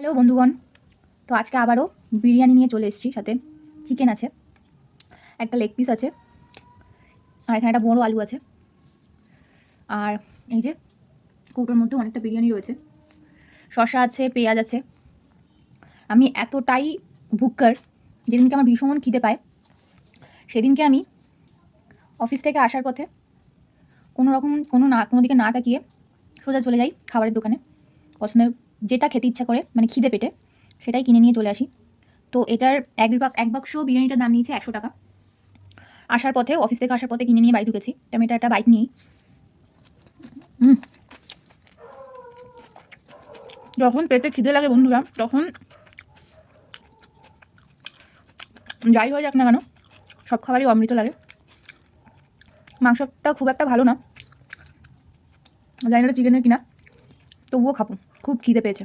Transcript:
Hello বন্ধুগণ, তো আজকে আবারও বিরিয়ানি নিয়ে চলে এসেছি। সাথে চিকেন আছে, একটা লেগ পিস আছে, আর এখানে একটা বড়ো আলু আছে। আর এই যে কৌটোর মধ্যে অনেকটা বিরিয়ানি রয়েছে, শসা আছে, পেঁয়াজ আছে। আমি এতটাই ভুক্কার, যেদিনকে আমার ভীষণ খিদে পায় সেদিনকে আমি অফিস থেকে আসার পথে কোনো দিকে না তাকিয়ে সোজা চলে যাই খাবারের দোকানে। পছন্দের যেটা খেতে ইচ্ছা করে, মানে খিদে পেটে, সেটাই কিনে নিয়ে চলে আসি। তো এটার এক বাক্স বিরিয়ানিটার দাম নিয়েছে 100 টাকা। অফিস থেকে আসার পথে কিনে নিয়ে বাড়ি ঢুকেছি। তো আমি একটা বাইট নিই। যখন পেটে খিদে লাগে বন্ধুরা, তখন যাই হয়ে যাক না কেন, সব খাবারই অমৃত লাগে। মাংসটা খুব একটা ভালো না, জানি না চিকেনের কিনা, তবুও খাবো, খুব খিদে পেয়েছে।